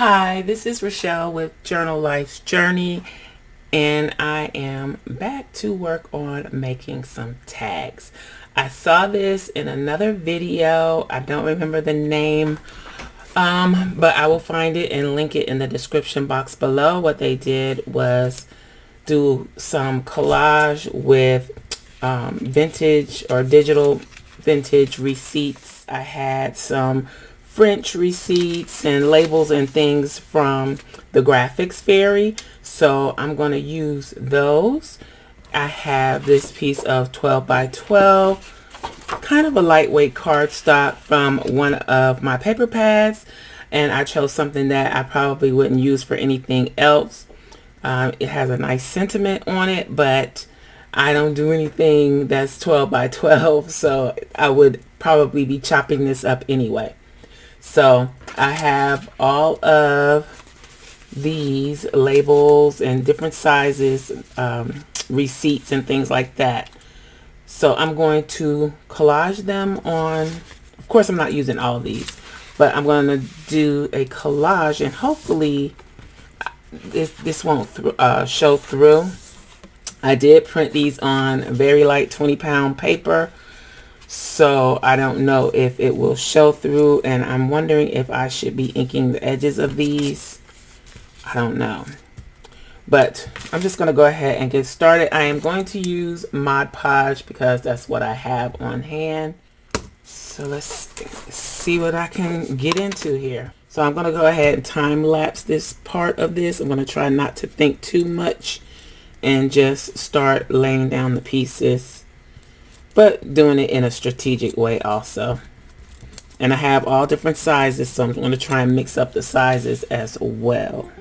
Hi, this is Rachelle with Journal Life's Journey, and I am back to work on making some tags. I saw this in another video. I don't remember the name, but I will find it and link it in the description box below. What they did was do some collage with vintage or digital vintage receipts. I had some French receipts and labels and things from the Graphics Fairy, so I'm going to use those. I have this piece of 12 by 12, kind of a lightweight cardstock from one of my paper pads, and I chose something that I probably wouldn't use for anything else. It has a nice sentiment on it, but I don't do anything that's 12 by 12, so I would probably be chopping this up anyway. So I have all of these labels and different sizes, receipts and things like that. So I'm going to collage them on, of course I'm not using all of these, but I'm going to do a collage, and hopefully this won't show through. I did print these on very light 20-pound paper, so I don't know if it will show through, and I'm wondering if I should be inking the edges of these. I don't know, but I'm just going to go ahead and get started. I am going to use Mod Podge because that's what I have on hand. So let's see what I can get into here. So I'm going to go ahead and time lapse this part of this. I'm going to try not to think too much and just start laying down the pieces, but doing it in a strategic way also. And I have all different sizes, so I'm going to try and mix up the sizes as well.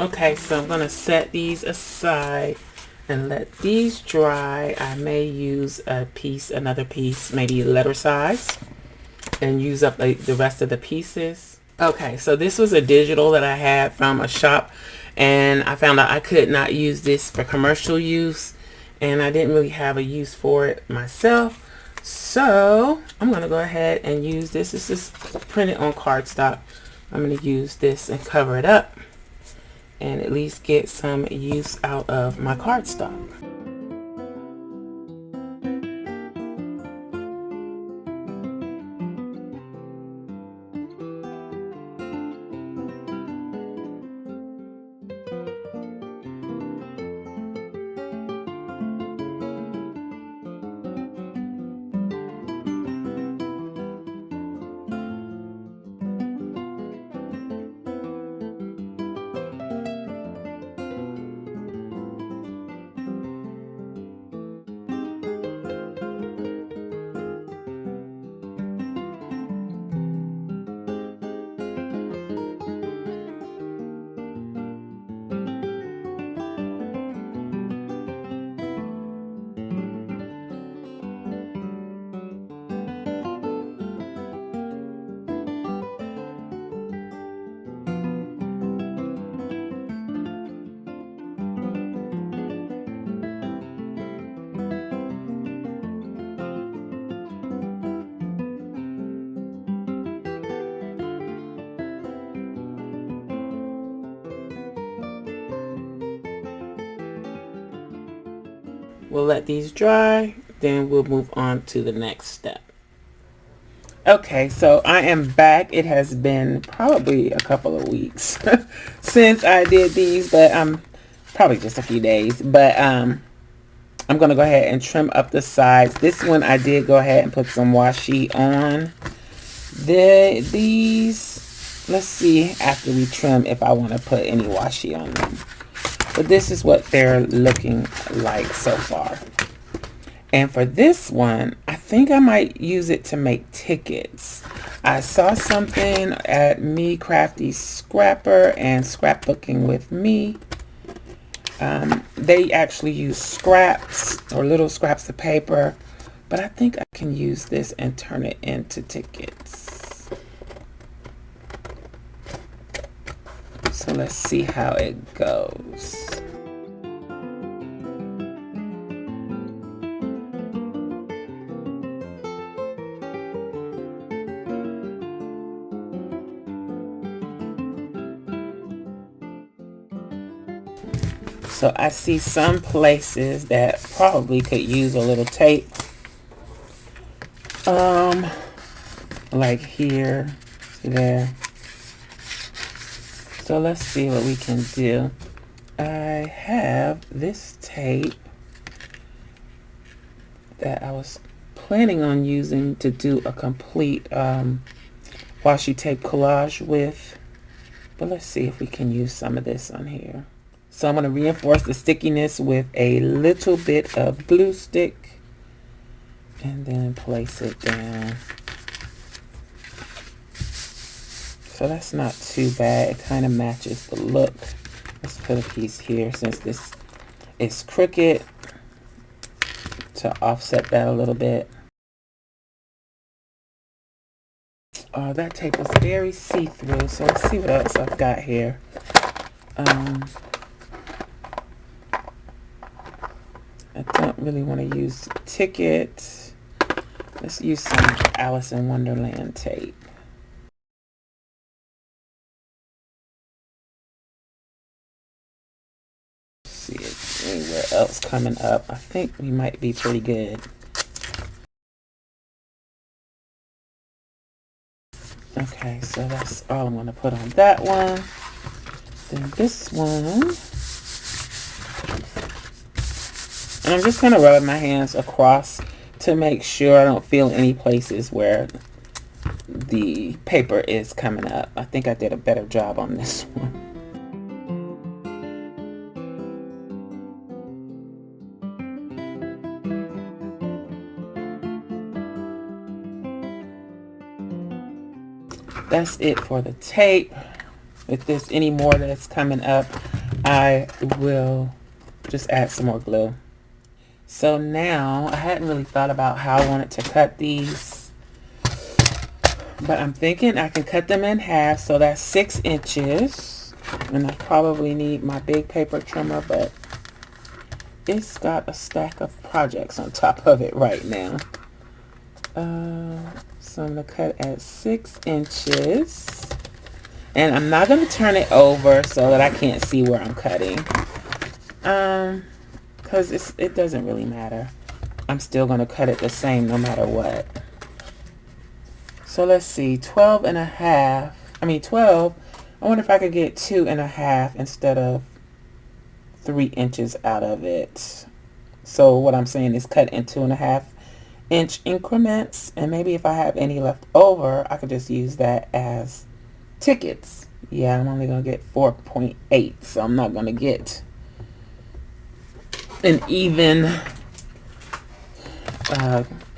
Okay, so I'm going to set these aside and let these dry. I may use a piece, another piece, maybe letter size. and use up the rest of the pieces. Okay, so this was a digital that I had from a shop, and I found out I could not use this for commercial use, and I didn't really have a use for it myself. So I'm going to go ahead and use this. This is printed on cardstock. I'm going to use this and cover it up and at least get some use out of my cardstock. We'll let these dry, then we'll move on to the next step. Okay, so I am back. It has been probably a couple of weeks since I did these, but probably just a few days. But I'm going to go ahead and trim up the sides. This one I did go ahead and put some washi on. These, let's see after we trim if I want to put any washi on them. But this is what they're looking like so far. And for this one, I think I might use it to make tickets. I saw something at Me Crafty Scrapper and Scrapbooking with Me. They actually use scraps or little scraps of paper, but I think I can use this and turn it into tickets. So let's see how it goes. So I see some places that probably could use a little tape. Like here, see there. So let's see what we can do. I have this tape that I was planning on using to do a complete washi tape collage with. But let's see if we can use some of this on here. So I'm going to reinforce the stickiness with a little bit of glue stick and then place it down. So that's not too bad. It kind of matches the look. Let's put a piece here since this is crooked to offset that a little bit. Oh, that tape was very see-through. So let's see what else I've got here. I don't really want to use ticket. Let's use some Alice in Wonderland tape. See if anywhere else coming up. I think we might be pretty good. Okay, so that's all I'm going to put on that one. Then this one. And I'm just going to rub my hands across to make sure I don't feel any places where the paper is coming up. I think I did a better job on this one. That's it for the tape. If there's any more that's coming up, I will just add some more glue. So now, I hadn't really thought about how I wanted to cut these. But I'm thinking I can cut them in half, so that's 6 inches. And I probably need my big paper trimmer, but it's got a stack of projects on top of it right now. So I'm going to cut at 6 inches. And I'm not going to turn it over so that I can't see where I'm cutting. Because it doesn't really matter. I'm still going to cut it the same no matter what. So let's see, 12 and a half. I mean 12. I wonder if I could get 2.5 instead of 3 inches out of it. So what I'm saying is cut in 2.5 inch increments, and maybe if I have any left over, I could just use that as tickets. Yeah, I'm only gonna get 4.8, so I'm not gonna get an even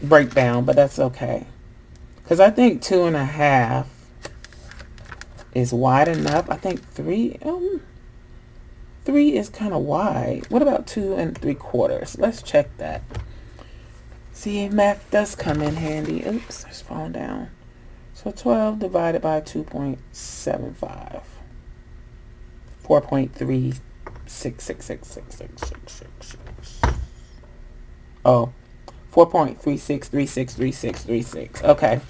breakdown, but that's okay, because I think 2.5 is wide enough. I think 3 is kind of wide. What about 2 3/4? Let's check that. See, math does come in handy. Oops, it's falling down. So 12 divided by 2.75. 4.36666666. Oh, 4.36363636. Okay.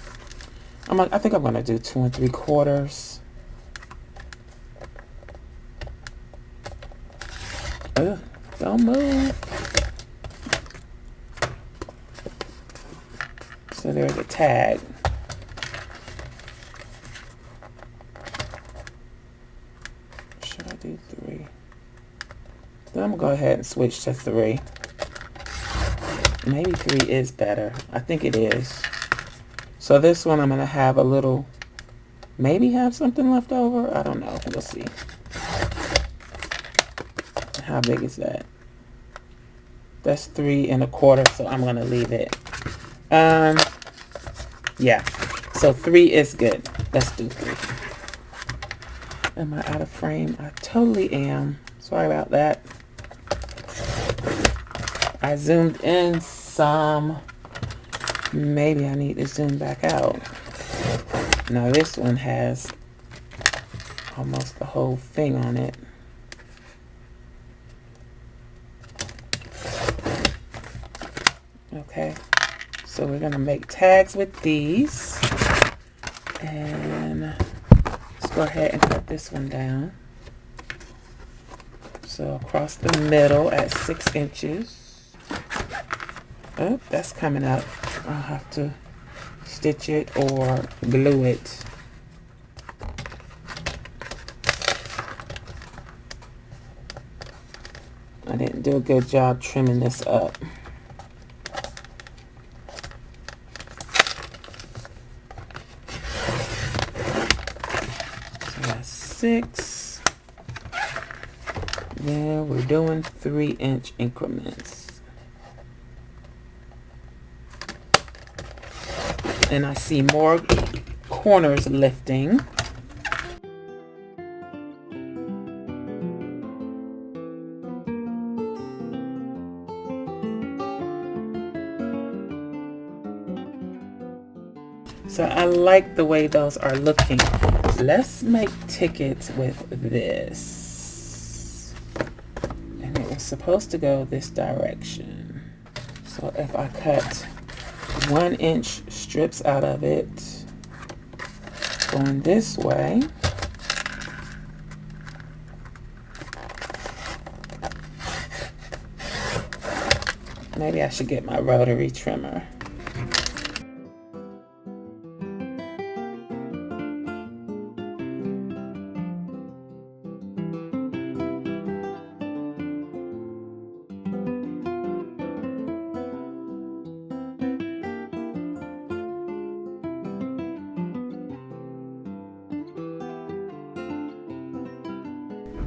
I think I'm gonna do 2 3/4. Don't move. So there's a tag. Should I do 3? Then I'm gonna go ahead and switch to 3. Maybe 3 is better. I think it is. So this one I'm gonna have a little, maybe have something left over. I don't know. We'll see. How big is that? That's 3 1/4. So I'm gonna leave it. Yeah, so 3 is good. Let's do 3. Am I out of frame? I totally am. Sorry about that. I zoomed in some. Maybe I need to zoom back out. Now this one has almost the whole thing on it. Okay. So we're going to make tags with these, and let's go ahead and cut this one down. So across the middle at 6 inches. Oh, that's coming up. I'll have to stitch it or glue it. I didn't do a good job trimming this up. So that's 6. Then we're doing 3-inch increments. And I see more corners lifting. So I like the way those are looking. Let's make tickets with this. And it was supposed to go this direction. So if I cut 1-inch strips out of it, going this way, maybe I should get my rotary trimmer.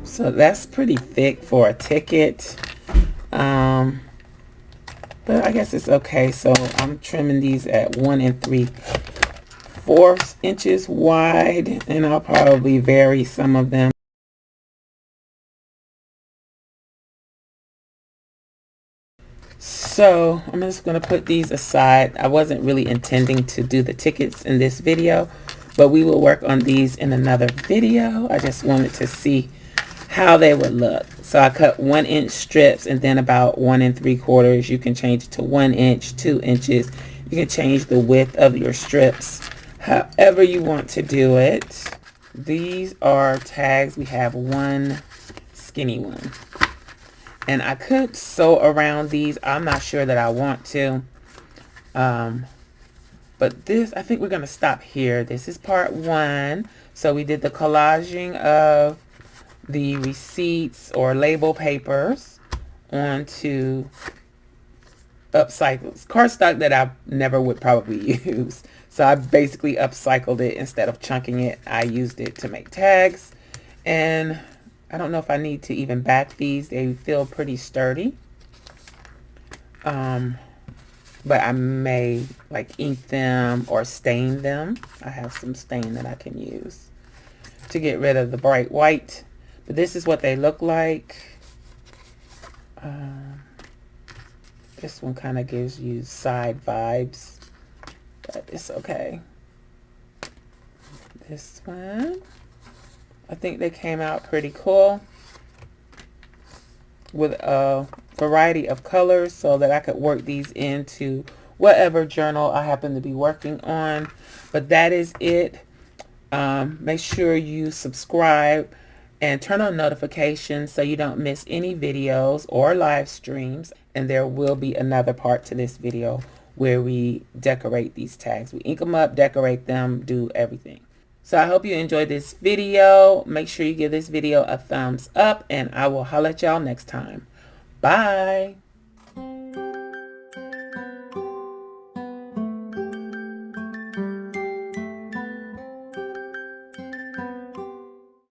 So that's pretty thick for a ticket, but I guess it's okay. So I'm trimming these at 1 3/4 inches wide, and I'll probably vary some of them. So I'm just going to put these aside. I wasn't really intending to do the tickets in this video, but we will work on these in another video. I just wanted to see how they would look. So I cut 1-inch strips and then about 1 3/4. You can change it to 1 inch, 2 inches. You can change the width of your strips however you want to do it. These are tags. We have one skinny one. And I could sew around these. I'm not sure that I want to. But this, I think we're going to stop here. This is part 1. So we did the collaging of the receipts or label papers onto upcycles cardstock that I never would probably use. So I basically upcycled it. Instead of chunking it, I used it to make tags. And I don't know if I need to even back these. They feel pretty sturdy. But I may like ink them or stain them. I have some stain that I can use to get rid of the bright white. But this is what they look like. This one kind of gives you side vibes, but it's okay. This one, I think they came out pretty cool with a variety of colors so that I could work these into whatever journal I happen to be working on. But that is it. Make sure you subscribe and turn on notifications so you don't miss any videos or live streams. And there will be another part to this video where we decorate these tags. We ink them up, decorate them, do everything. So I hope you enjoyed this video. Make sure you give this video a thumbs up, and I will holler at y'all next time. Bye.